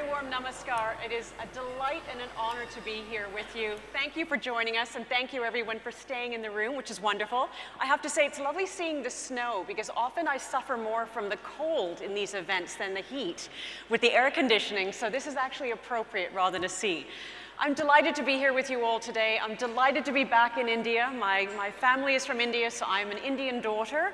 warm namaskar. It is a delight and an honor to be here with you. Thank you for joining us, and thank you everyone for staying in the room, which is wonderful. I have to say it's lovely seeing the snow, because often I suffer more from the cold in these events than the heat with the air conditioning, so this is actually appropriate rather than a sea. I'm delighted to be here with you all today. I'm delighted to be back in India. My family is from India, so I'm an Indian daughter.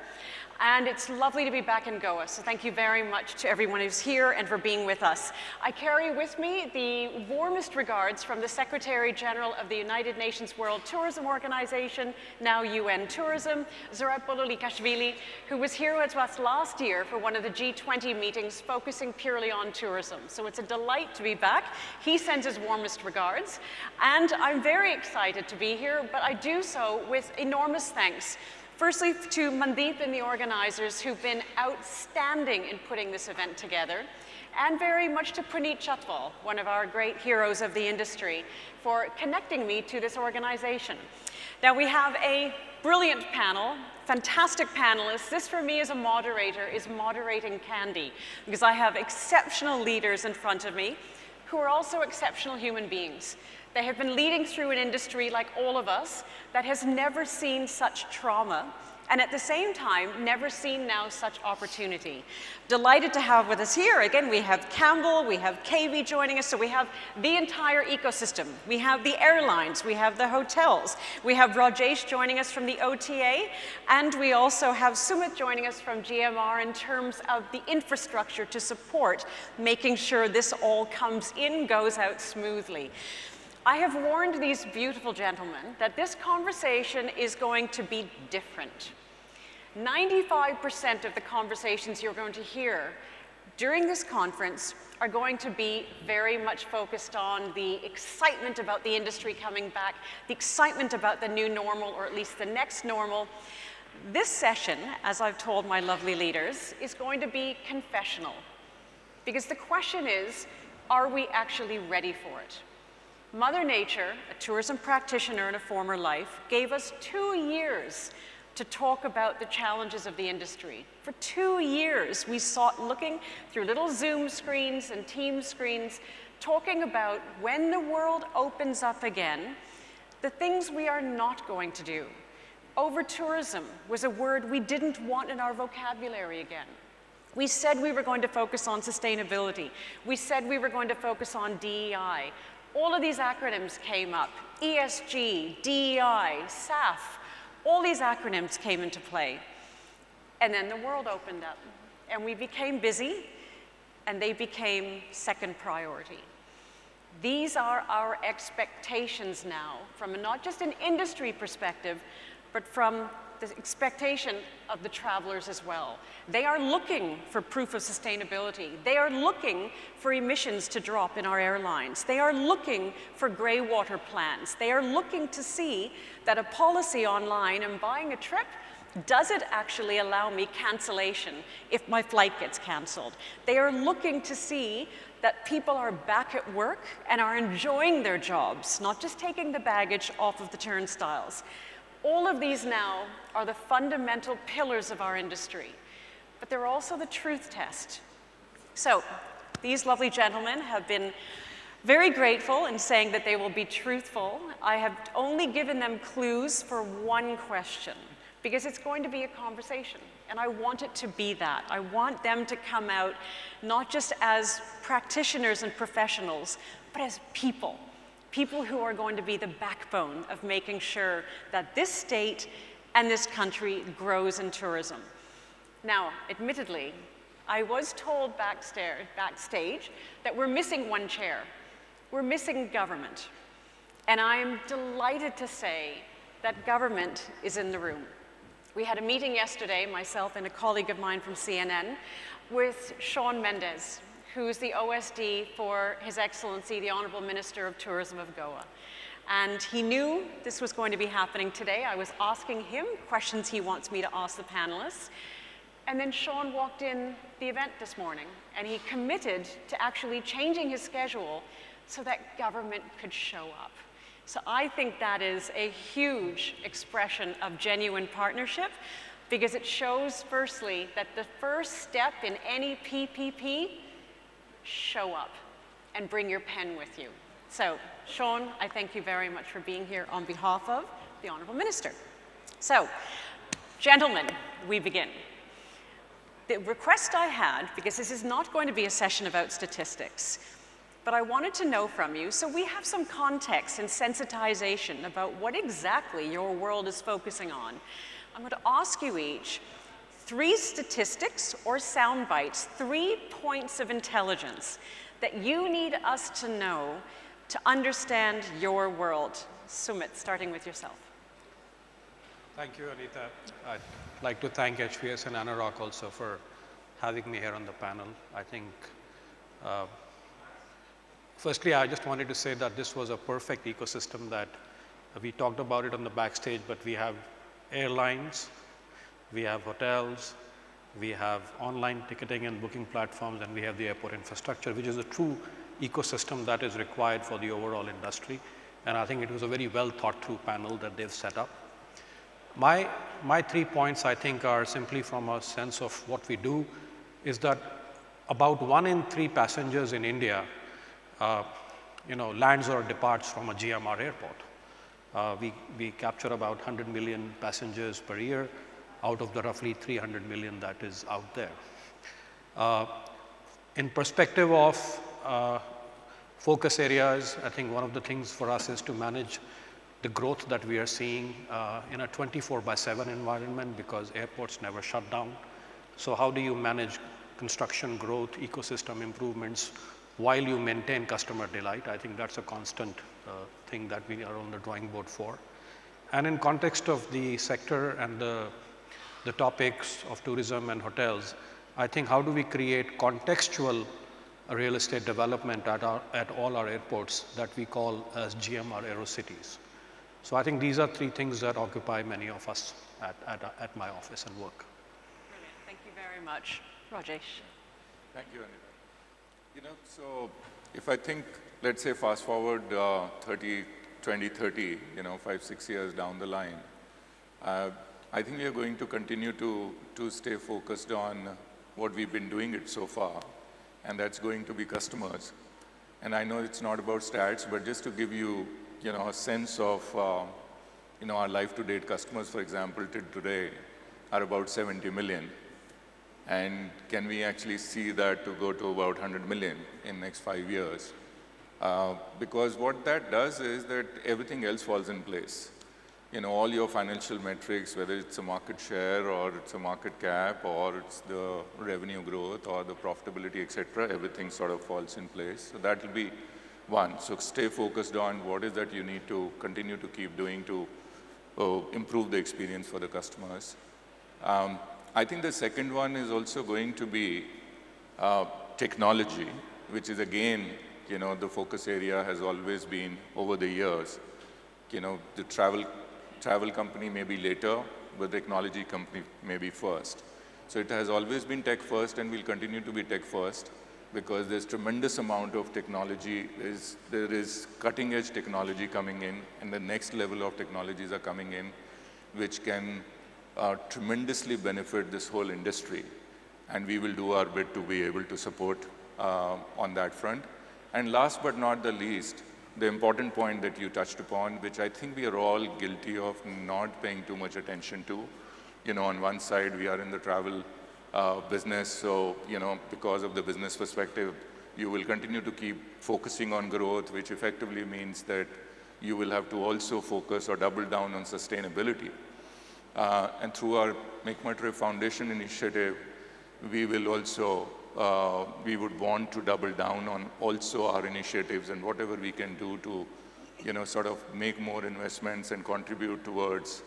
And it's lovely to be back in Goa, so thank you very much to everyone who's here and for being with us. I carry with me the warmest regards from the Secretary General of the United Nations World Tourism Organization, now UN Tourism, Zurab Bololikashvili, who was here with us last year for one of the G20 meetings focusing purely on tourism. So it's a delight to be back. He sends his warmest regards. And I'm very excited to be here, but I do so with enormous thanks. Firstly, to Mandeep and the organizers who've been outstanding in putting this event together, and very much to Praneet Chatwal, one of our great heroes of the industry, for connecting me to this organization. Now, we have a brilliant panel, fantastic panelists. This, for me as a moderator, is moderating candy, because I have exceptional leaders in front of me who are also exceptional human beings. They have been leading through an industry, like all of us, that has never seen such trauma, and at the same time, never seen now such opportunity. Delighted to have with us here, again, we have Campbell, we have KV joining us, so we have the entire ecosystem. We have the airlines, we have the hotels, we have Rajesh joining us from the OTA, and we also have Sumit joining us from GMR in terms of the infrastructure to support making sure this all comes in, goes out smoothly. I have warned these beautiful gentlemen that this conversation is going to be different. 95% of the conversations you're going to hear during this conference are going to be very much focused on the excitement about the industry coming back, the excitement about the new normal, or at least the next normal. This session, as I've told my lovely leaders, is going to be confessional. Because the question is, are we actually ready for it? Mother Nature, a tourism practitioner in a former life, gave us 2 years to talk about the challenges of the industry. For 2 years, we sought looking through little Zoom screens and Teams screens, talking about when the world opens up again, the things we are not going to do. Over-tourism was a word we didn't want in our vocabulary again. We said we were going to focus on sustainability. We said we were going to focus on DEI. All of these acronyms came up, ESG, DEI, SAF, all these acronyms came into play. And then the world opened up, and we became busy, and they became second priority. These are our expectations now, from not just an industry perspective, but from the expectation of the travelers as well. They are looking for proof of sustainability. They are looking for emissions to drop in our airlines. They are looking for gray water plans. They are looking to see that a policy online and buying a trip, does it actually allow me cancellation if my flight gets canceled? They are looking to see that people are back at work and are enjoying their jobs, not just taking the baggage off of the turnstiles. All of these now are the fundamental pillars of our industry, but they're also the truth test. So these lovely gentlemen have been very grateful in saying that they will be truthful. I have only given them clues for one question, because it's going to be a conversation, and I want it to be that. I want them to come out not just as practitioners and professionals, but as people. People who are going to be the backbone of making sure that this state and this country grows in tourism. Now, admittedly, I was told backstage that we're missing one chair. We're missing government. And I'm delighted to say that government is in the room. We had a meeting yesterday, myself and a colleague of mine from CNN, with Shawn Mendes, who's the OSD for His Excellency, the Honorable Minister of Tourism of Goa. And he knew this was going to be happening today. I was asking him questions he wants me to ask the panelists. And then Shawn walked in the event this morning, and he committed to actually changing his schedule so that government could show up. So I think that is a huge expression of genuine partnership, because it shows, firstly, that the first step in any PPP, show up. and bring your pen with you. So, Sean, I thank you very much for being here on behalf of the Honourable Minister. So, gentlemen, we begin. The request I had, because this is not going to be a session about statistics, but I wanted to know from you, so we have some context and sensitization about what exactly your world is focusing on. I'm going to ask you each 3 statistics or sound bites, 3 points of intelligence that you need us to know to understand your world. Sumit, starting with yourself. Thank you, Anita. I'd like to thank HVS and ANAROCK also for having me here on the panel. I think, firstly, I just wanted to say that this was a perfect ecosystem that we talked about it on the backstage, but we have airlines, we have hotels, we have online ticketing and booking platforms, and we have the airport infrastructure, which is a true ecosystem that is required for the overall industry. And I think it was a very well thought through panel that they've set up. My 3 points, I think, are simply from a sense of what we do, is that about 1 in 3 passengers in India, lands or departs from a GMR airport. We capture about 100 million passengers per year out of the roughly 300 million that is out there. In perspective of focus areas, I think one of the things for us is to manage the growth that we are seeing in a 24/7 environment, because airports never shut down. So how do you manage construction growth, ecosystem improvements, while you maintain customer delight? I think that's a constant thing that we are on the drawing board for. And in context of the sector and the topics of tourism and hotels, I think how do we create contextual real estate development at all our airports that we call as GMR Aero Cities. So I think these are 3 things that occupy many of us at my office and work. Brilliant. Thank you very much. Rajesh. Thank you, Anita. So if I think, let's say fast forward 2030, 5-6 years down the line, I think we are going to continue to stay focused on what we've been doing it so far, and that's going to be customers. And I know it's not about stats, but just to give you, a sense of, our life-to-date customers, for example, till today are about 70 million. And can we actually see that to go to about 100 million in next 5 years? Because what that does is that everything else falls in place. All your financial metrics, whether it's a market share or it's a market cap or it's the revenue growth or the profitability, etc., everything sort of falls in place. So that will be one. So stay focused on what is that you need to continue to keep doing to improve the experience for the customers. I think the second one is also going to be technology, which is again, the focus area has always been over the years. The travel company may be later, but the technology company may be first. So it has always been tech first and will continue to be tech first, because there's tremendous amount of technology. There is cutting edge technology coming in, and the next level of technologies are coming in, which can tremendously benefit this whole industry. And we will do our bit to be able to support on that front. And last but not the least, the important point that you touched upon, which I think we are all guilty of not paying too much attention to. On one side, we are in the travel business, so, because of the business perspective, you will continue to keep focusing on growth, which effectively means that you will have to also focus or double down on sustainability. And through our MakeMyTrip Foundation initiative, we will also we would want to double down on also our initiatives and whatever we can do to, sort of make more investments and contribute towards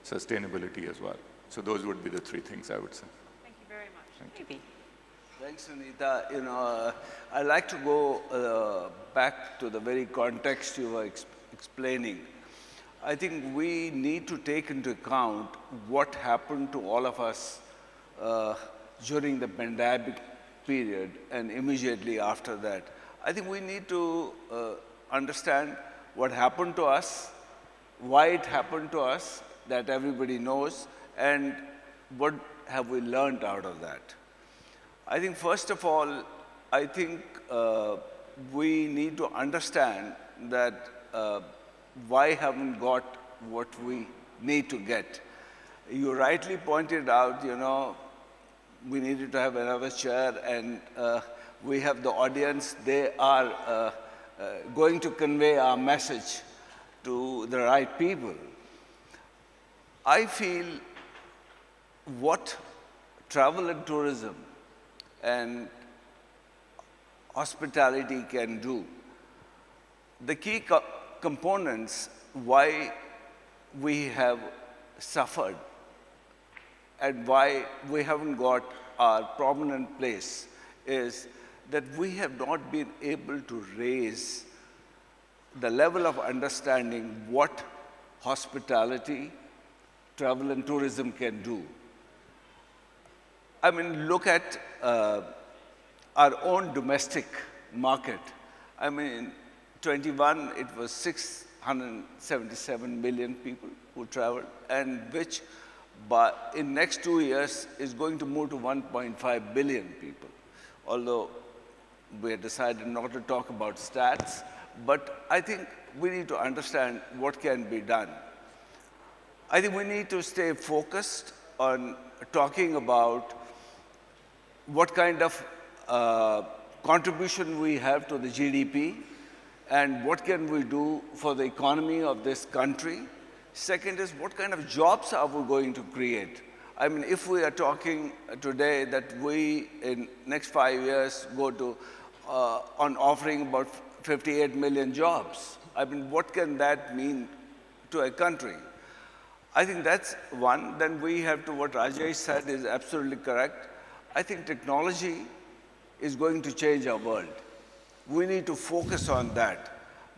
sustainability as well. So those would be the 3 things I would say. Thank you very much. Maybe. Thanks, Anita. I'd like to go back to the very context you were explaining. I think we need to take into account what happened to all of us during the pandemic period and immediately after that. I think we need to understand what happened to us, why it happened to us, that everybody knows, and what have we learned out of that. I think first of all, I think we need to understand that why haven't got what we need to get. You rightly pointed out, you know, we needed to have another chair, and we have the audience. They are going to convey our message to the right people. I feel what travel and tourism and hospitality can do, the key components why we have suffered and why we haven't got our prominent place is that we have not been able to raise the level of understanding what hospitality, travel and tourism can do. I mean, look at our own domestic market. I mean, 21, it was 677 million people who traveled, and which in next 2 years is going to move to 1.5 billion people. Although we have decided not to talk about stats, but I think we need to understand what can be done. I think we need to stay focused on talking about what kind of contribution we have to the GDP and what can we do for the economy of this country. Second is, what kind of jobs are we going to create? I mean, if we are talking today that we, in next 5 years, go to on offering about 58 million jobs, I mean, what can that mean to a country? I think that's one. Then we have to, what Rajesh said is absolutely correct. I think technology is going to change our world. We need to focus on that.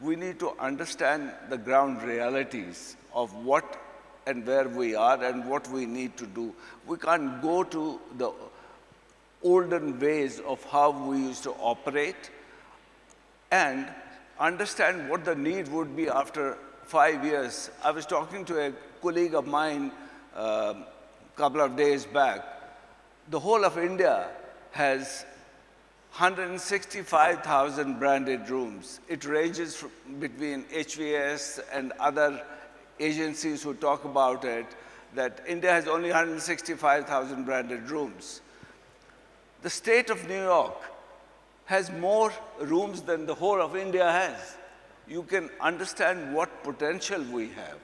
We need to understand the ground realities of what and where we are and what we need to do. We can't go to the olden ways of how we used to operate and understand what the need would be after 5 years. I was talking to a colleague of mine a couple of days back. The whole of India has 165,000 branded rooms. It ranges between HVS and other agencies who talk about it, that India has only 165,000 branded rooms. The state of New York has more rooms than the whole of India has. You can understand what potential we have.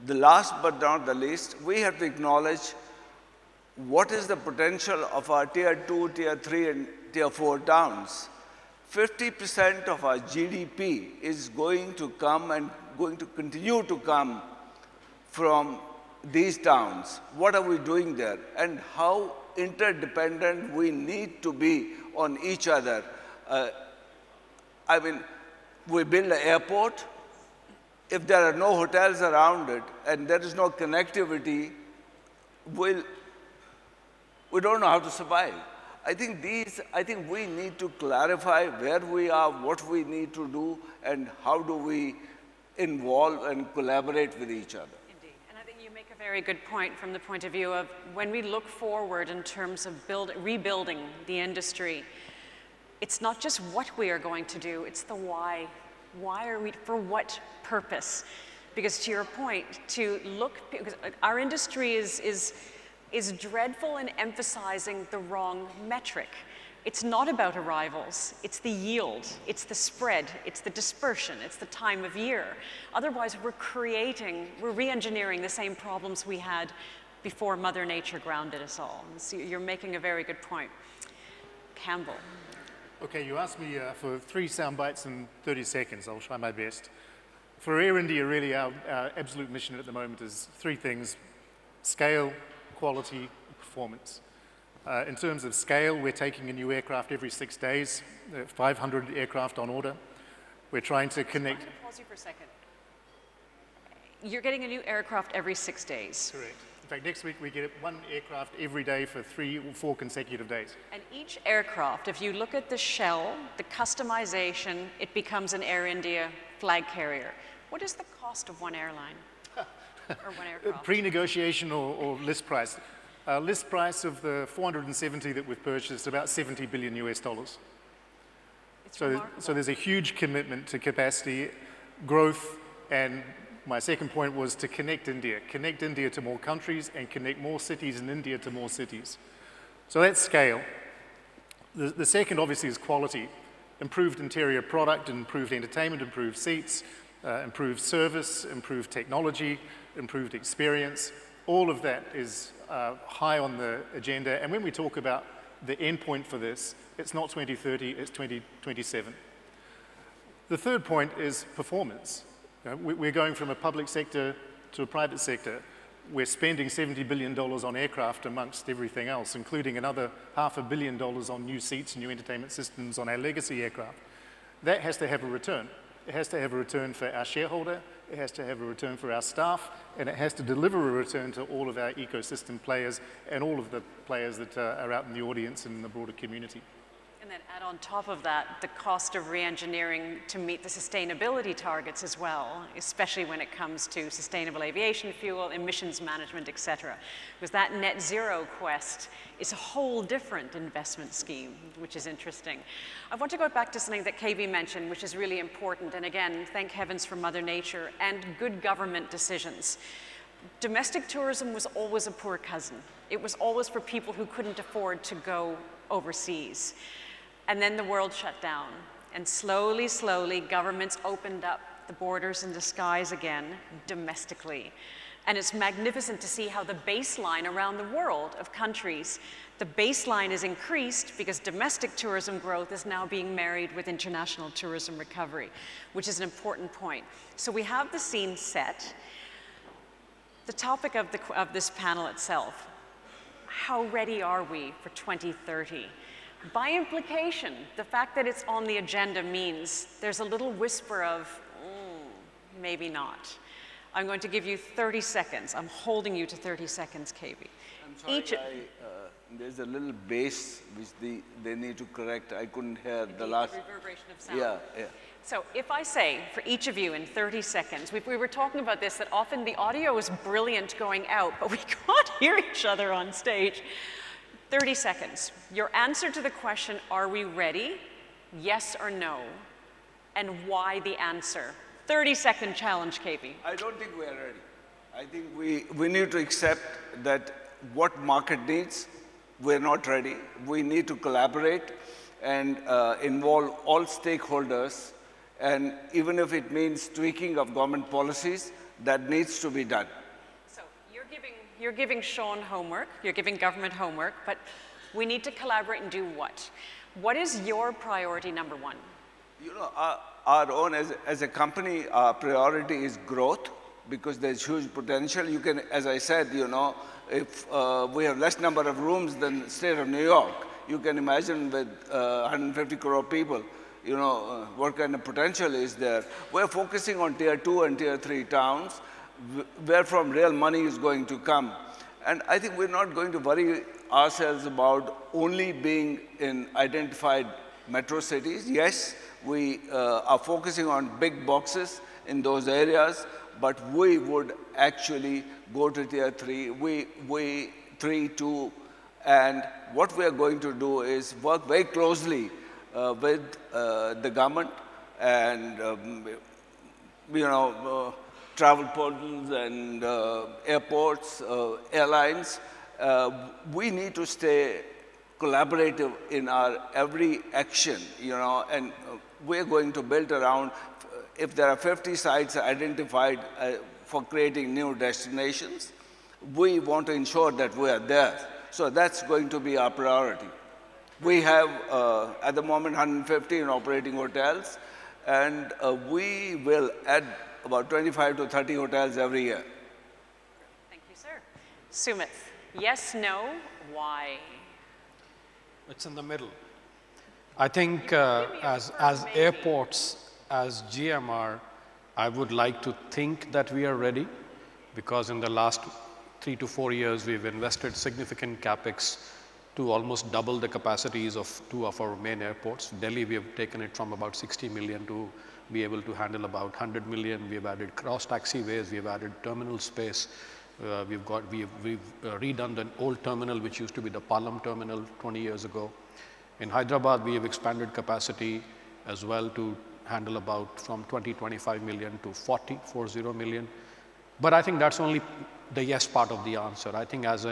The last but not the least, we have to acknowledge what is the potential of our tier 2, tier 3, and tier 4 towns. 50% of our GDP is going to come and going to continue to come from these towns. What are we doing there? And how interdependent we need to be on each other. I mean, we build an airport. If there are no hotels around it and there is no connectivity, we don't know how to survive. I think we need to clarify where we are, what we need to do, and how do we involve and collaborate with each other. Indeed, and I think you make a very good point from the point of view of when we look forward in terms of rebuilding the industry, it's not just what we are going to do, it's the why. Why are we, for what purpose? Because to your point, to look, because our industry is dreadful in emphasizing the wrong metric. It's not about arrivals, it's the yield, it's the spread, it's the dispersion, it's the time of year. Otherwise, we're re-engineering the same problems we had before Mother Nature grounded us all. So you're making a very good point. Campbell. Okay, you asked me for 3 sound bites in 30 seconds. I'll try my best. For Air India, really, our absolute mission at the moment is 3 things: scale, quality, performance. In terms of scale, we're taking a new aircraft every 6 days, 500 aircraft on order. We're trying to connect. I'm going to pause you for a second. You're getting a new aircraft every 6 days. Correct. In fact, next week we get 1 aircraft every day for 3 or 4 consecutive days. And each aircraft, if you look at the shell, the customization, it becomes an Air India flag carrier. What is the cost of one airline? Or one aircraft? Pre-negotiation or list price. List price of the 470 that we've purchased, about $70 billion US. It's So there's a huge commitment to capacity, growth, and my second point was to connect India to more countries and connect more cities in India to more cities. So that's scale. The second obviously is quality. Improved interior product, improved entertainment, improved seats, improved service, improved technology, improved experience. All of that is high on the agenda. And when we talk about the end point for this, it's not 2030, it's 2027. The third point is performance. We're going from a public sector to a private sector. We're spending $70 billion on aircraft amongst everything else, including another $500 million on new seats, new entertainment systems on our legacy aircraft. That has to have a return. It has to have a return for our shareholder, it has to have a return for our staff, and it has to deliver a return to all of our ecosystem players and all of the players that are out in the audience and in the broader community. And then add on top of that the cost of re-engineering to meet the sustainability targets as well, especially when it comes to sustainable aviation fuel, emissions management, et cetera. Because that net zero quest is a whole different investment scheme, which is interesting. I want to go back to something that KB mentioned, which is really important. And again, thank heavens for Mother Nature and good government decisions. Domestic tourism was always a poor cousin. It was always for people who couldn't afford to go overseas. And then the world shut down. And slowly, slowly, governments opened up the borders and the skies again domestically. And it's magnificent to see how the baseline around the world of countries, the baseline is increased because domestic tourism growth is now being married with international tourism recovery, which is an important point. So we have the scene set. The topic of this panel itself, how ready are we for 2030? By implication, the fact that it's on the agenda means there's a little whisper of, maybe not. I'm going to give you 30 seconds. I'm holding you to 30 seconds, KB. I'm sorry, there's a little bass which they need to correct. I couldn't hear the last. Reverberation of sound. Yeah. So if I say for each of you in 30 seconds, we were talking about this, that often the audio is brilliant going out, but we can't hear each other on stage. 30 seconds. Your answer to the question, are we ready? Yes or no? And why the answer? 30-second challenge, KB. I don't think we are ready. I think we need to accept that what market needs, we're not ready. We need to collaborate and involve all stakeholders. And even if it means tweaking of government policies, that needs to be done. You're giving Sean homework, you're giving government homework, but we need to collaborate and do what? What is your priority number one? You know, our own, as a company, our priority is growth because there's huge potential. You can, as I said, you know, if we have less number of rooms than the state of New York, you can imagine with 150 crore people, you know, what kind of potential is there. We're focusing on tier 2 and tier 3 towns, where from real money is going to come. And I think we're not going to worry ourselves about only being in identified metro cities. Yes, we are focusing on big boxes in those areas, but we would actually go to tier 3, 3, 2, and what we are going to do is work very closely with the government and, you know, travel portals and airports, airlines. We need to stay collaborative in our every action, you know, and we're going to build around, if there are 50 sites identified for creating new destinations, we want to ensure that we are there. So that's going to be our priority. We have, at the moment, 150 in operating hotels, and we will add about 25 to 30 hotels every year. Thank you, sir. Sumit, yes, no, why? It's in the middle. I think as airports, as GMR, I would like to think that we are ready because in the last 3 to 4 years, we've invested significant capex to almost double the capacities of 2 of our main airports. Delhi, we have taken it from about 60 million to be able to handle about 100 million. We've added cross taxiways, we've added terminal space. We've redone the old terminal, which used to be the Palam terminal 20 years ago. In Hyderabad, we have expanded capacity as well to handle about from 25 million to 40 million. But I think that's only the yes part of the answer. I think as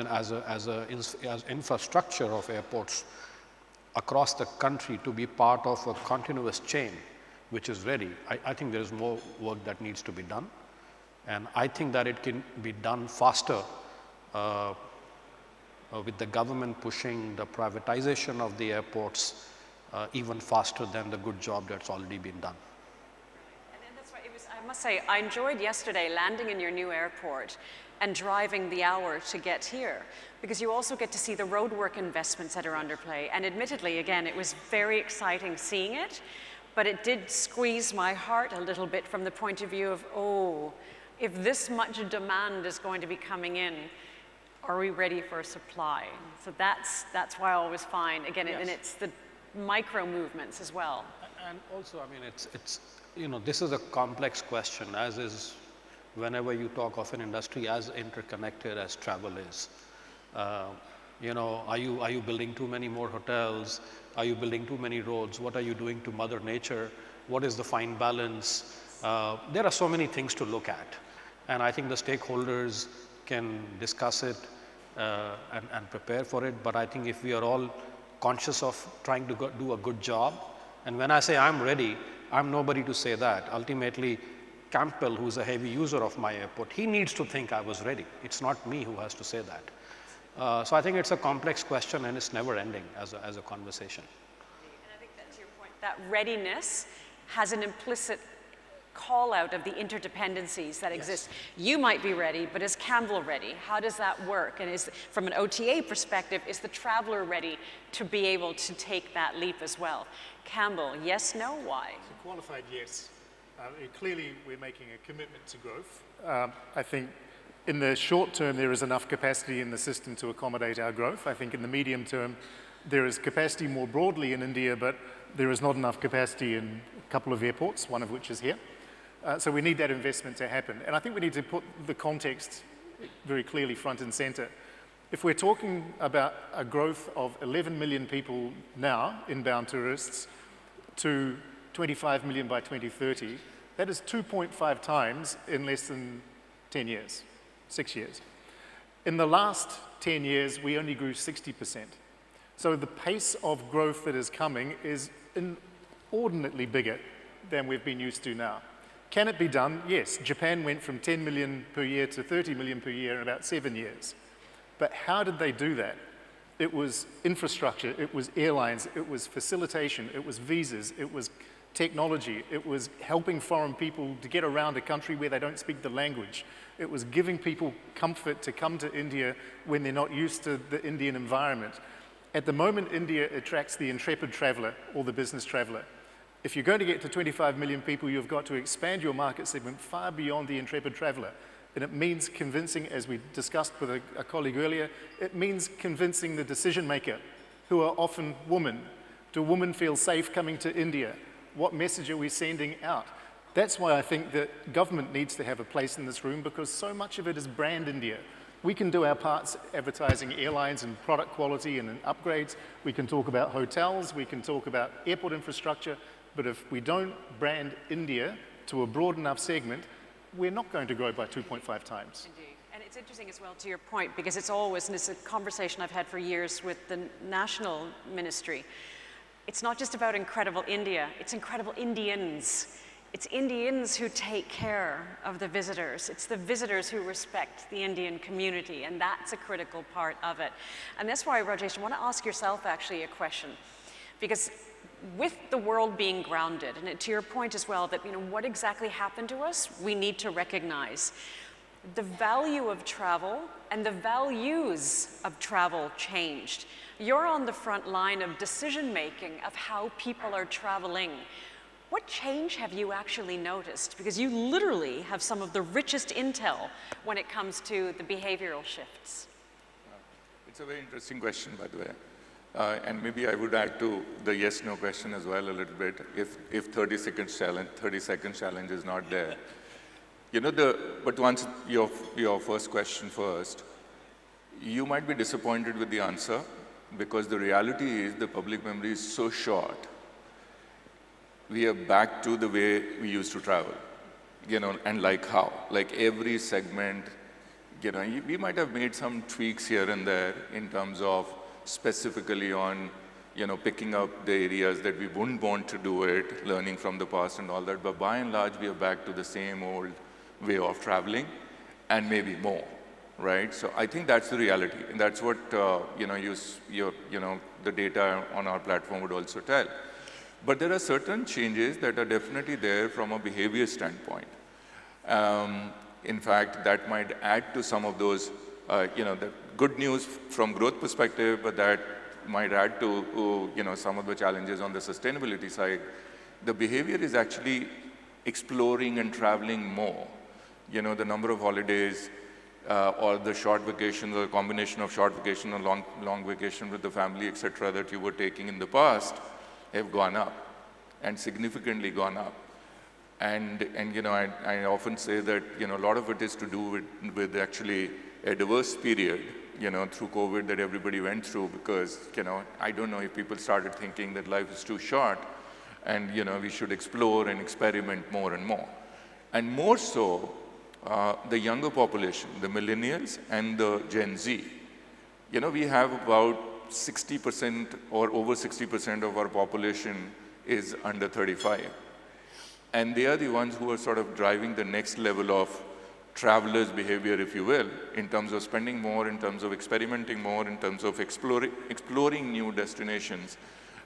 infrastructure of airports across the country to be part of a continuous chain which is ready, I think there is more work that needs to be done. And I think that it can be done faster with the government pushing the privatization of the airports even faster than the good job that's already been done. And that's why I must say, I enjoyed yesterday landing in your new airport and driving the hour to get here, because you also get to see the roadwork investments that are underplay. And admittedly, again, it was very exciting seeing it, but it did squeeze my heart a little bit from the point of view of, oh, if this much demand is going to be coming in, are we ready for supply? So that's why I always find, again, Yes. and it's the micro movements as well. And also, I mean, it's you know, this is a complex question, as is whenever you talk of an industry as interconnected as travel is. You know, are you building too many more hotels? Are you building too many roads? What are you doing to Mother Nature? What is the fine balance? There are so many things to look at. And I think the stakeholders can discuss it and prepare for it. But I think if we are all conscious of trying to do a good job, and when I say I'm ready, I'm nobody to say that. Ultimately, Campbell, who's a heavy user of my airport, he needs to think I was ready. It's not me who has to say that. So I think it's a complex question, and it's never ending as a conversation. And I think that's your point. That readiness has an implicit call out of the interdependencies that exist. You might be ready, but is Campbell ready? How does that work? And is, from an OTA perspective, is the traveler ready to be able to take that leap as well? Campbell, yes, no, why? It's a qualified yes. Clearly, we're making a commitment to growth. I think in the short term, there is enough capacity in the system to accommodate our growth. I think in the medium term, there is capacity more broadly in India, but there is not enough capacity in a couple of airports, one of which is here. So we need that investment to happen. And I think we need to put the context very clearly front and center. If we're talking about a growth of 11 million people now, inbound tourists, to 25 million by 2030, that is 2.5 times in less than 10 years, 6 years. In the last 10 years, we only grew 60%. So the pace of growth that is coming is inordinately bigger than we've been used to now. Can it be done? Yes. Japan went from 10 million per year to 30 million per year in about 7 years. But how did they do that? It was infrastructure, it was airlines, it was facilitation, it was visas, it was technology, it was helping foreign people to get around a country where they don't speak the language. It was giving people comfort to come to India when they're not used to the Indian environment. At the moment, India attracts the intrepid traveler or the business traveler. If you're going to get to 25 million people, you've got to expand your market segment far beyond the intrepid traveler. And it means convincing, as we discussed with a colleague earlier, it means convincing the decision maker, who are often women. Do women feel safe coming to India? What message are we sending out? That's why I think that government needs to have a place in this room, because so much of it is brand India. We can do our parts advertising airlines and product quality and upgrades. We can talk about hotels. We can talk about airport infrastructure. But if we don't brand India to a broad enough segment, we're not going to grow by 2.5 times. Indeed. And it's interesting as well to your point, because it's always, and it's a conversation I've had for years with the national ministry, it's not just about incredible India, it's incredible Indians. It's Indians who take care of the visitors. It's the visitors who respect the Indian community, and that's a critical part of it. And that's why, Rajesh, I want to ask yourself actually a question, because with the world being grounded, and to your point as well, that what exactly happened to us, we need to recognize the value of travel and the values of travel changed. You're on the front line of decision making of how people are traveling. What change have you actually noticed? Because you literally have some of the richest intel when it comes to the behavioral shifts. It's a very interesting question, by the way. And maybe I would add to the yes-no question as well a little bit, if 30 second challenge is not there. But once your first question first, you might be disappointed with the answer, because the reality is the public memory is so short. we are back to the way we used to travel, and like how. Like every segment, we might have made some tweaks here and there in terms of specifically on, picking up the areas that we wouldn't want to do it, learning from the past and all that. But by and large, we are back to the same old way of traveling and maybe more, right? So I think that's the reality. And that's what, the data on our platform would also tell. But there are certain changes that are definitely there from a behavior standpoint. In fact, that might add to some of those, the good news from growth perspective, but that might add to, some of the challenges on the sustainability side. The behavior is actually exploring and traveling more. The number of holidays or the short vacations or a combination of short vacation or long vacation with the family, et cetera, that you were taking in the past have gone up and significantly gone up. And I often say that, a lot of it is to do with actually a diverse period, through COVID that everybody went through because, I don't know if people started thinking that life is too short and, we should explore and experiment more and more. And more so, the younger population, the millennials and the Gen Z. We have about 60% or over 60% of our population is under 35. And they are the ones who are sort of driving the next level of travelers' behavior, if you will, in terms of spending more, in terms of experimenting more, in terms of exploring new destinations,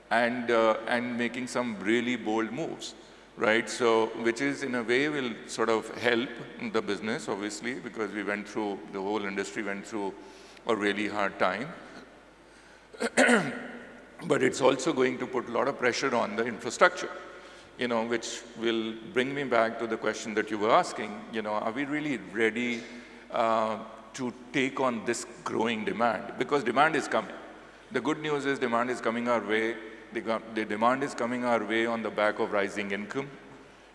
and making some really bold moves, right? So, which is in a way will sort of help the business, obviously, because the whole industry went through a really hard time. But it's also going to put a lot of pressure on the infrastructure. Which will bring me back to the question that you were asking, are we really ready to take on this growing demand? Because demand is coming. The good news is demand is coming our way. The demand is coming our way on the back of rising income.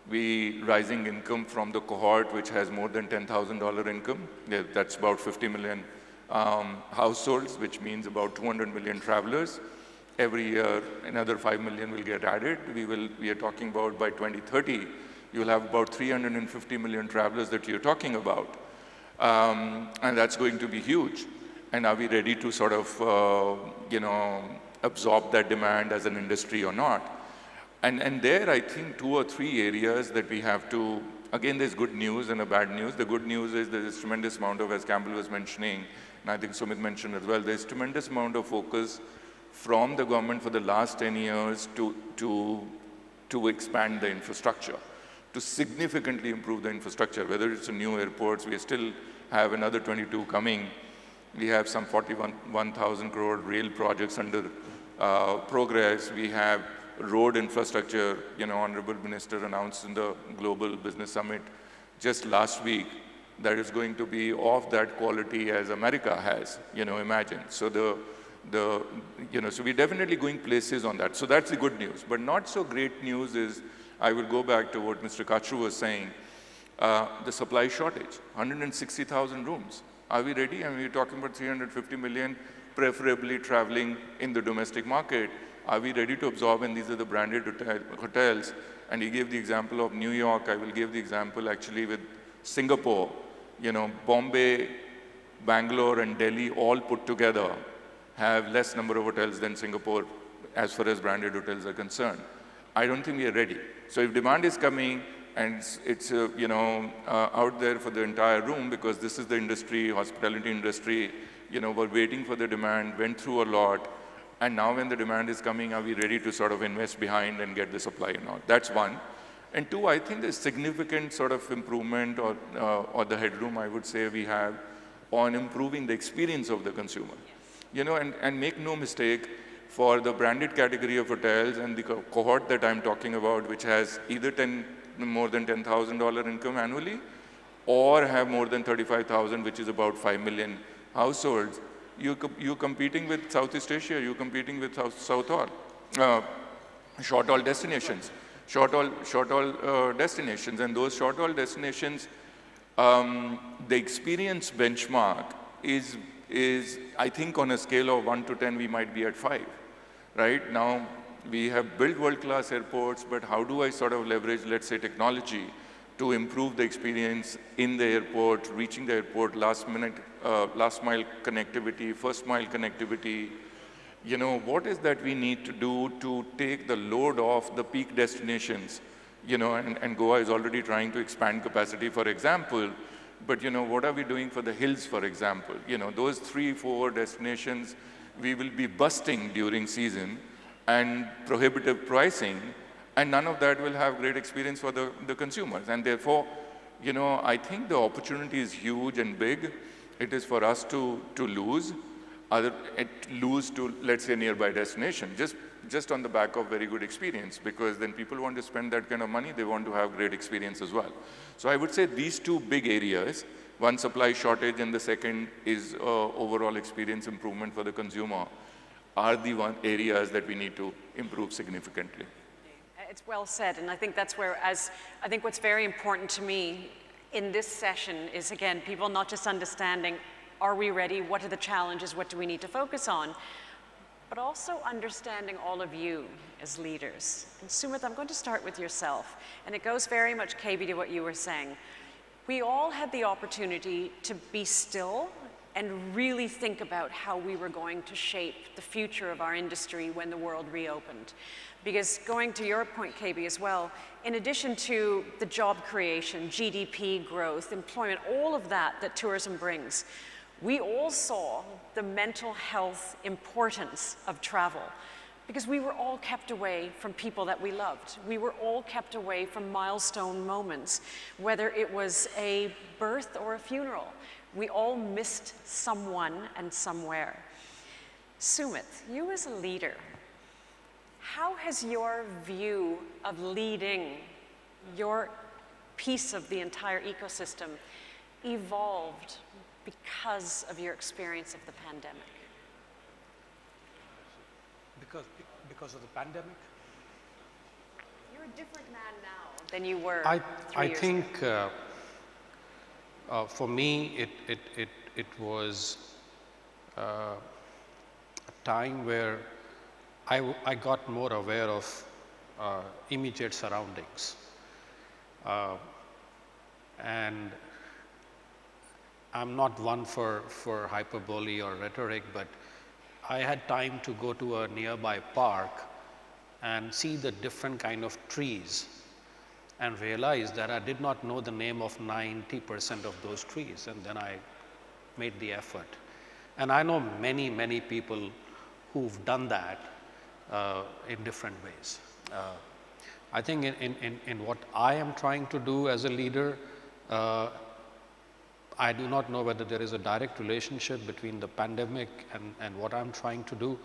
Rising income from the cohort which has more than $10,000 income. That's about 50 million households, which means about 200 million travelers. Every year, another 5 million will get added. We are talking about by 2030, you'll have about 350 million travelers that you're talking about. And that's going to be huge. And are we ready to sort of, absorb that demand as an industry or not? And there, I think 2 or 3 areas that we have to, again, there's good news and a bad news. The good news is there's tremendous amount of, as Campbell was mentioning, and I think Sumit mentioned as well, there's tremendous amount of focus from the government for the last 10 years to expand the infrastructure, to significantly improve the infrastructure, whether it's a new airports, we still have another 22 coming. We have some 41,000 crore rail projects under progress. We have road infrastructure, Honorable Minister announced in the Global Business Summit just last week that is going to be of that quality as America has, imagine. So so we're definitely going places on that. So that's the good news. But not so great news is, I will go back to what Mr. Kachru was saying, the supply shortage, 160,000 rooms. Are we ready? I mean, we're talking about 350 million, preferably traveling in the domestic market. Are we ready to absorb? And these are the branded hotels. And he gave the example of New York. I will give the example actually with Singapore. Bombay, Bangalore, and Delhi all put together have less number of hotels than Singapore as far as branded hotels are concerned. I don't think we are ready. So if demand is coming and it's out there for the entire room, because this is the industry, hospitality industry, we're waiting for the demand, went through a lot, and now when the demand is coming, are we ready to sort of invest behind and get the supply or not? That's one. And two, I think there's significant sort of improvement or the headroom, I would say, we have on improving the experience of the consumer. And make no mistake, for the branded category of hotels and the cohort that I'm talking about, which has either more than $10,000 income annually, or have more than 35,000, which is about 5 million households, you're competing with Southeast Asia, you're competing with short-haul destinations. Short-haul destinations, and those short-haul destinations, the experience benchmark is, I think on a scale of 1 to 10, we might be at 5, right? Now, we have built world-class airports, but how do I sort of leverage, let's say, technology to improve the experience in the airport, reaching the airport, last mile connectivity, first mile connectivity. You know, what is that we need to do to take the load off the peak destinations? You know, and Goa is already trying to expand capacity, for example, but you know, what are we doing for the hills, for example? You know, those 3-4 destinations, we will be busting during season and prohibitive pricing, and none of that will have great experience for the consumers. And therefore, you know, I think the opportunity is huge and big. It is for us to lose to, let's say, nearby destination, just on the back of very good experience, because then people want to spend that kind of money, they want to have great experience as well. So I would say these two big areas, one supply shortage and the second is overall experience improvement for the consumer, are the areas that we need to improve significantly. It's well said, and I think that's where, I think what's very important to me in this session is, again, people not just understanding, are we ready, what are the challenges, what do we need to focus on, but also understanding all of you as leaders. And Sumit, I'm going to start with yourself, and it goes very much, KB, to what you were saying. We all had the opportunity to be still and really think about how we were going to shape the future of our industry when the world reopened. Because going to your point, KB, as well, in addition to the job creation, GDP growth, employment, all of that tourism brings, we all saw the mental health importance of travel, because we were all kept away from people that we loved. We were all kept away from milestone moments, whether it was a birth or a funeral. We all missed someone and somewhere. Sumit, you as a leader, how has your view of leading your piece of the entire ecosystem evolved because of your experience of the pandemic? Because of the pandemic? You're a different man now than you were I think for me, it was a time where I got more aware of immediate surroundings. And I'm not one for hyperbole or rhetoric, but I had time to go to a nearby park and see the different kind of trees and realize that I did not know the name of 90% of those trees, and then I made the effort. And I know many, many people who've done that in different ways. I think in what I am trying to do as a leader, I do not know whether there is a direct relationship between the pandemic and what I'm trying to do,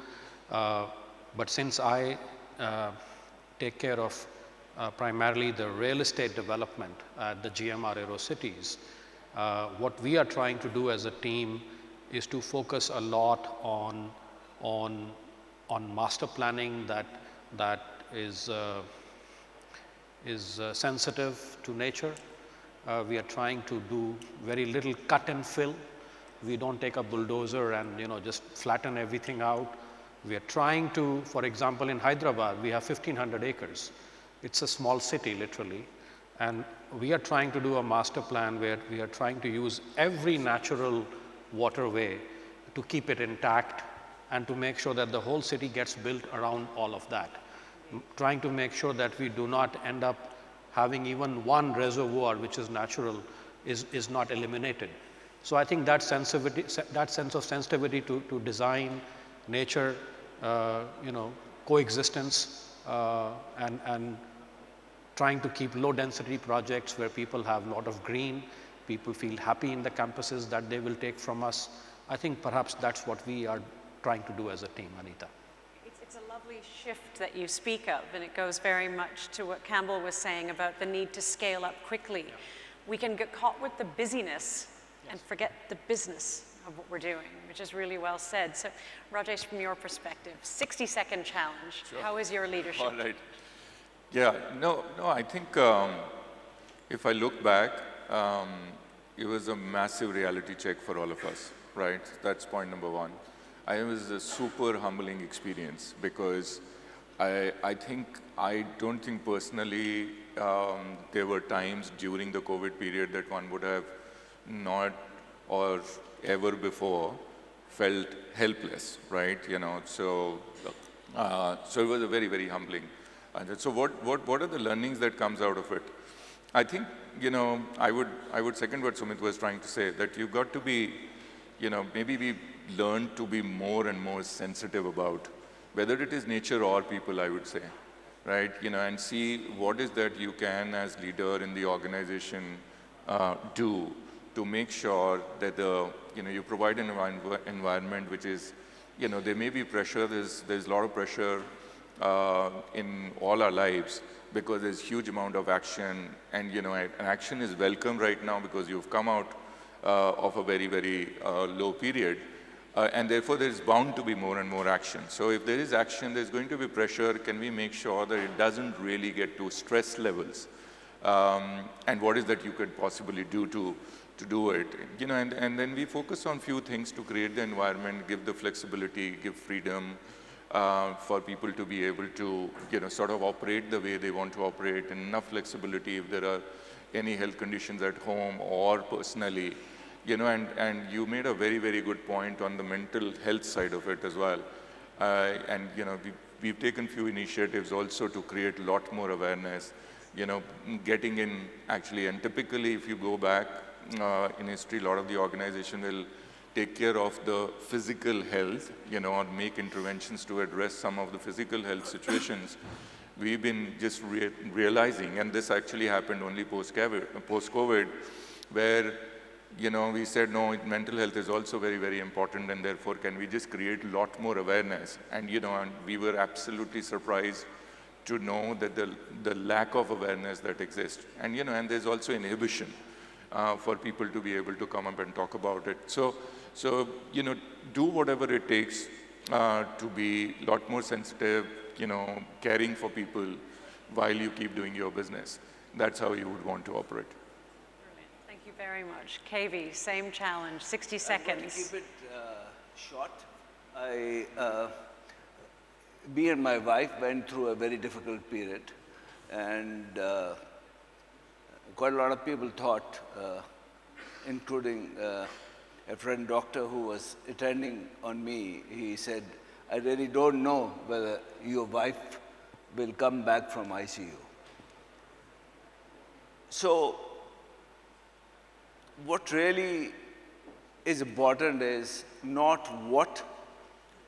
but since I take care of primarily the real estate development at the GMR Aero Cities, what we are trying to do as a team is to focus a lot on master planning that is sensitive to nature. We are trying to do very little cut and fill. We don't take a bulldozer and just flatten everything out. We are trying to, for example, in Hyderabad, we have 1,500 acres. It's a small city, literally, and we are trying to do a master plan where we are trying to use every natural waterway to keep it intact and to make sure that the whole city gets built around all of that. Trying to make sure that we do not end up having even one reservoir which is natural is not eliminated. So I think that sense of sensitivity to design, nature, coexistence, and trying to keep low density projects where people have a lot of green, people feel happy in the campuses that they will take from us. I think perhaps that's what we are trying to do as a team, Anita. It's a lovely shift that you speak of, and it goes very much to what Campbell was saying about the need to scale up quickly. Yeah. We can get caught with the busyness and forget the business of what we're doing, which is really well said. So, Rajesh, from your perspective, 60-second challenge. Sure. How is your leadership? All right. Yeah, no, I think if I look back, it was a massive reality check for all of us, right? That's point number one. It was a super humbling experience because I don't think personally there were times during the COVID period that one would have not or ever before felt helpless, right? You know, so it was a very, very humbling. So what are the learnings that comes out of it? I think, you know, I would second what Sumit was trying to say, that you've got to be, you know, maybe we learned to be more and more sensitive about whether it is nature or people, I would say, right? You know, and see what is that you can, as leader in the organization, do to make sure that you know, you provide an environment which is, you know, there may be pressure. There's a lot of pressure in all our lives because there's huge amount of action, and you know, and action is welcome right now because you've come out of a very, very low period. And therefore, there is bound to be more and more action. So if there is action, there's going to be pressure. Can we make sure that it doesn't really get to stress levels? And what is that you could possibly do to do it? You know, and then we focus on few things to create the environment, give the flexibility, give freedom for people to be able to, you know, sort of operate the way they want to operate, and enough flexibility if there are any health conditions at home or personally. You know, and you made a very, very good point on the mental health side of it as well. And, you know, we've taken few initiatives also to create a lot more awareness, you know, getting in actually, and typically if you go back in history, a lot of the organization will take care of the physical health, you know, or make interventions to address some of the physical health situations. We've been just realizing, and this actually happened only post-COVID, where, you know, we said, no, mental health is also very, very important, and therefore can we just create a lot more awareness? And, you know, and we were absolutely surprised to know that the lack of awareness that exists. And, you know, and there's also inhibition for people to be able to come up and talk about it. So you know, do whatever it takes to be a lot more sensitive, you know, caring for people while you keep doing your business. That's how you would want to operate. Thank you very much. KV, same challenge, 60 seconds. I'm going to keep it short. Me and my wife went through a very difficult period, and quite a lot of people thought, including a friend doctor who was attending on me, he said, I really don't know whether your wife will come back from ICU. So what really is important is not what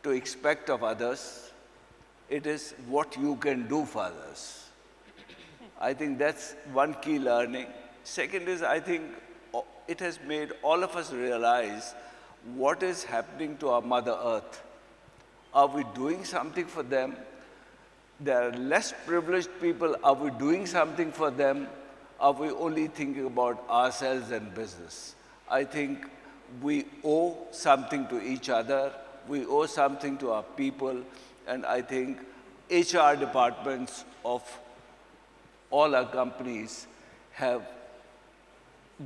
to expect of others, it is what you can do for others. I think that's one key learning. Second is, I think it has made all of us realize what is happening to our Mother Earth. Are we doing something for them? There are less privileged people. Are we doing something for them? Are we only thinking about ourselves and business? I think we owe something to each other. We owe something to our people. And I think HR departments of all our companies have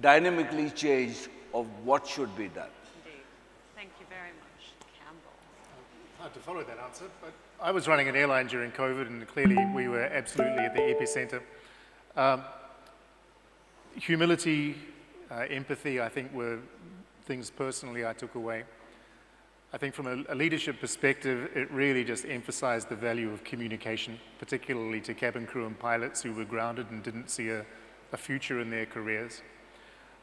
dynamically changed of what should be done. Indeed. Thank you very much. Campbell. Hard to follow that answer, but I was running an airline during COVID, and clearly we were absolutely at the epicenter. Humility, empathy, I think, were things personally I took away. I think from a leadership perspective, it really just emphasized the value of communication, particularly to cabin crew and pilots who were grounded and didn't see a future in their careers.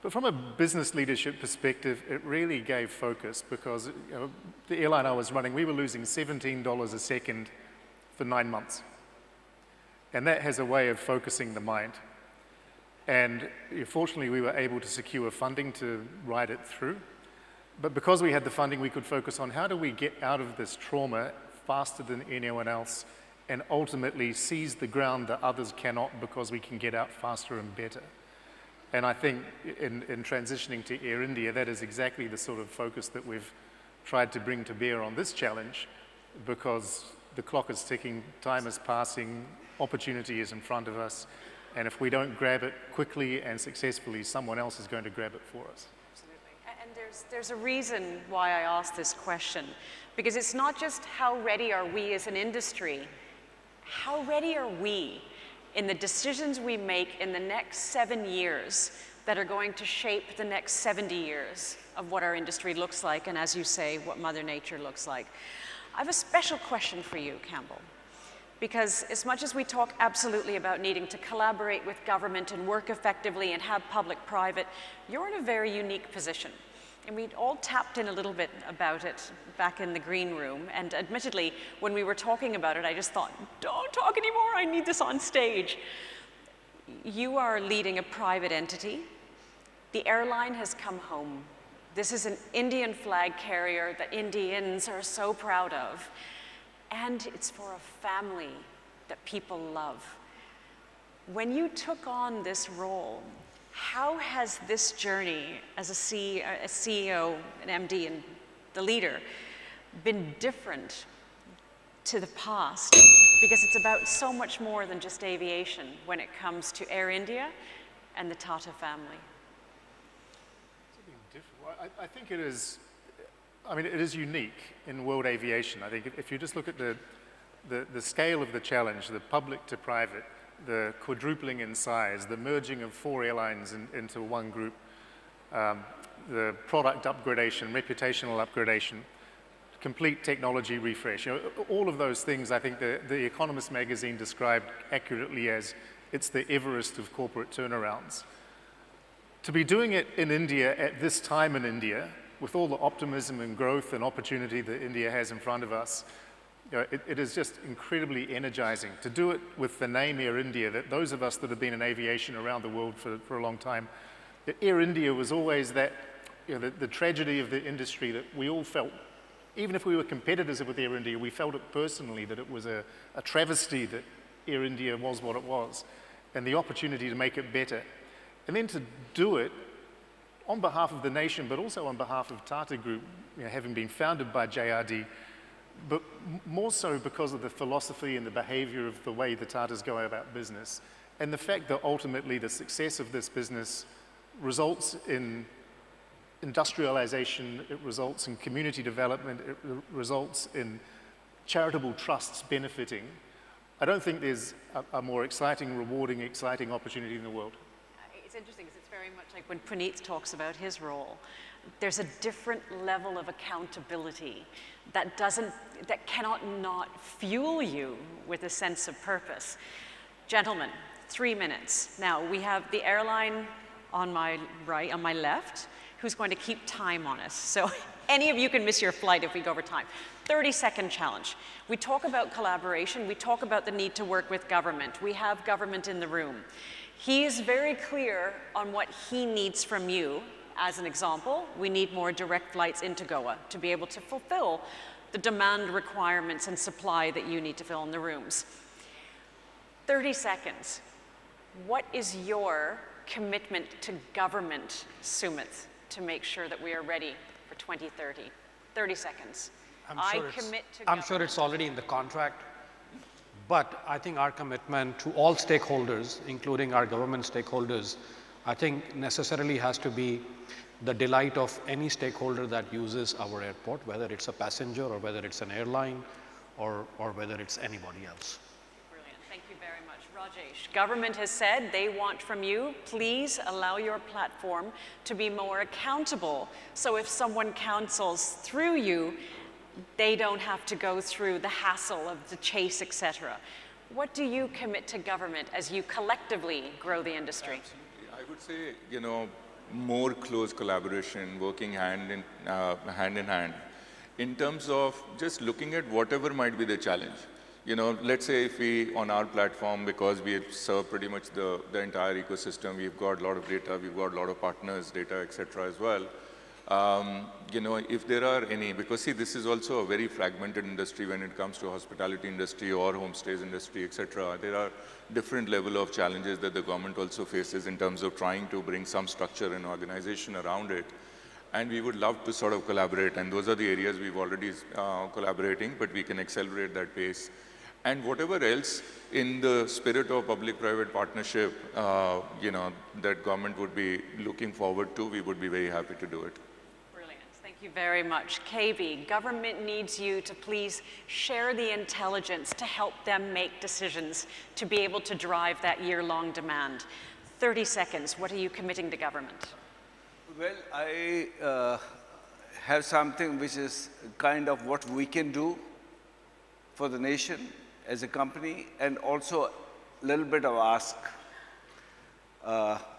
But from a business leadership perspective, it really gave focus, because you know, the airline I was running, we were losing $17 a second for 9 months. And that has a way of focusing the mind. And fortunately, we were able to secure funding to ride it through. But because we had the funding, we could focus on how do we get out of this trauma faster than anyone else and ultimately seize the ground that others cannot, because we can get out faster and better. And I think in transitioning to Air India, that is exactly the sort of focus that we've tried to bring to bear on this challenge, because the clock is ticking, time is passing, opportunity is in front of us, and if we don't grab it quickly and successfully, someone else is going to grab it for us. And there's a reason why I asked this question, because it's not just how ready are we as an industry How ready are we in the decisions we make in the next 7 years that are going to shape the next 70 years of what our industry looks like, and as you say, what Mother Nature looks like? I have a special question for you, Campbell, because as much as we talk absolutely about needing to collaborate with government and work effectively and have public-private, you're in a very unique position. And we all tapped in a little bit about it back in the green room. And admittedly, when we were talking about it, I just thought, don't talk anymore, I need this on stage. You are leading a private entity. The airline has come home. This is an Indian flag carrier that Indians are so proud of. And it's for a family that people love. When you took on this role, how has this journey as a CEO, an MD, and the leader been different to the past? Because it's about so much more than just aviation when it comes to Air India and the Tata family. I think it is, I mean, it is unique in world aviation. I think if you just look at the scale of the challenge, the public to private, the quadrupling in size, the merging of 4 airlines into one group, the product upgradation, reputational upgradation, complete technology refresh. You know, all of those things I think the Economist magazine described accurately as it's the Everest of corporate turnarounds. To be doing it in India at this time in India, with all the optimism and growth and opportunity that India has in front of us, you know, it is just incredibly energizing. To do it with the name Air India, that those of us that have been in aviation around the world for a long time, that Air India was always that, you know, the tragedy of the industry that we all felt. Even if we were competitors with Air India, we felt it personally, that it was a travesty that Air India was what it was, and the opportunity to make it better. And then to do it on behalf of the nation, but also on behalf of Tata Group, you know, having been founded by JRD, but more so because of the philosophy and the behavior of the way the Tatas go about business, and the fact that ultimately the success of this business results in industrialization, it results in community development, it results in charitable trusts benefiting. I don't think there's a more exciting, rewarding, exciting opportunity in the world. It's interesting because it's very much like when Puneet talks about his role. There's a different level of accountability that cannot not fuel you with a sense of purpose. Gentlemen, 3 minutes. Now, we have the airline on my right, on my left, who's going to keep time on us. So any of you can miss your flight if we go over time. 30-second challenge. We talk about collaboration. We talk about the need to work with government. We have government in the room. He is very clear on what he needs from you. As an example, we need more direct flights into Goa to be able to fulfill the demand requirements and supply that you need to fill in the rooms. 30 seconds. What is your commitment to government, Sumit, to make sure that we are ready for 2030? 30 seconds. I'm sure it's already in the contract. But I think our commitment to all stakeholders, including our government stakeholders, I think necessarily has to be the delight of any stakeholder that uses our airport, whether it's a passenger or whether it's an airline or whether it's anybody else. Brilliant. Thank you very much. Rajesh, government has said they want from you, please allow your platform to be more accountable. So if someone cancels through you, they don't have to go through the hassle of the chase, etc. What do you commit to government as you collectively grow the industry? Absolutely. I would say, you know, more close collaboration, working hand in hand, in terms of just looking at whatever might be the challenge. You know, let's say if we, on our platform, because we serve pretty much the entire ecosystem, we've got a lot of data, we've got a lot of partners, data, etc. as well. You know, if there are any, because see, this is also a very fragmented industry when it comes to hospitality industry or homestays industry, etc. There are different level of challenges that the government also faces in terms of trying to bring some structure and organization around it. And we would love to sort of collaborate, and those are the areas we've already collaborating, but we can accelerate that pace. And whatever else in the spirit of public-private partnership, you know, that government would be looking forward to, we would be very happy to do it. Brilliant. Thank Thank you very much. KB, government needs you to please share the intelligence to help them make decisions to be able to drive that year-long demand. 30 seconds, what are you committing to government? Well, I have something which is kind of what we can do for the nation as a company, and also a little bit of ask.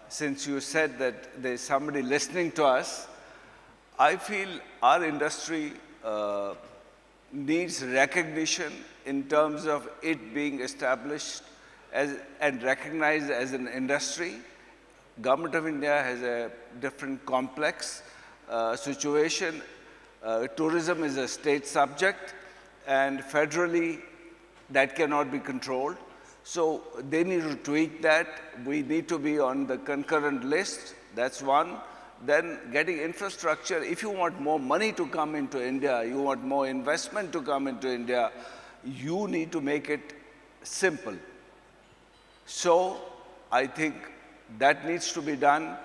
Since you said that there's somebody listening to us, I feel our industry needs recognition in terms of it being established as, and recognized as an industry. Government of India has a different complex situation. Tourism is a state subject, and federally that cannot be controlled. So they need to tweak that. We need to be on the concurrent list. That's one. Then getting infrastructure. If you want more money to come into India, you want more investment to come into India, you need to make it simple. So I think that needs to be done.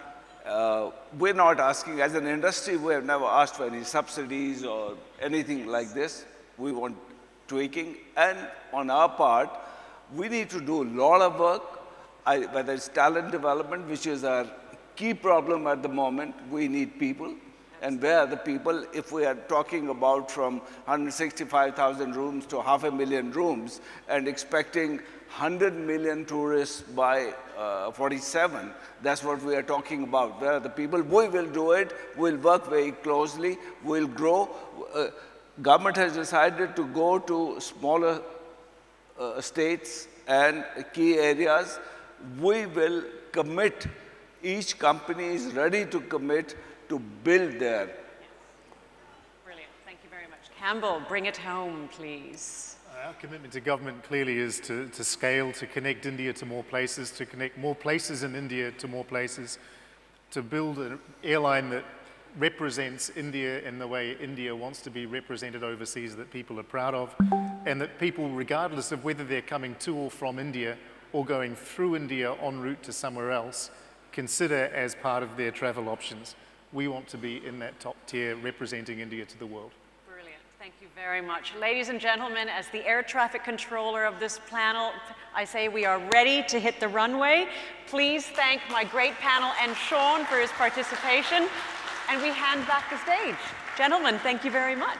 We're not asking, as an industry, we have never asked for any subsidies or anything like this. We want tweaking. And on our part, we need to do a lot of work, whether it's talent development, which is our key problem at the moment. We need people. And where are the people? If we are talking about from 165,000 rooms to 500,000 rooms and expecting 100 million tourists by 47, that's what we are talking about. Where are the people? We will do it. We'll work very closely. We'll grow. Government has decided to go to smaller states and key areas. We will commit. Each company is ready to commit to build there. Brilliant. Thank you very much. Campbell, bring it home, please. Our commitment to government clearly is to scale, to connect India to more places, to connect more places in India to more places, to build an airline that represents India in the way India wants to be represented overseas, that people are proud of, and that people, regardless of whether they're coming to or from India or going through India en route to somewhere else, consider as part of their travel options. We want to be in that top tier representing India to the world. Brilliant. Thank you very much. Ladies and gentlemen, as the air traffic controller of this panel, I say we are ready to hit the runway. Please thank my great panel and Sean for his participation. And we hand back the stage. Gentlemen, thank you very much.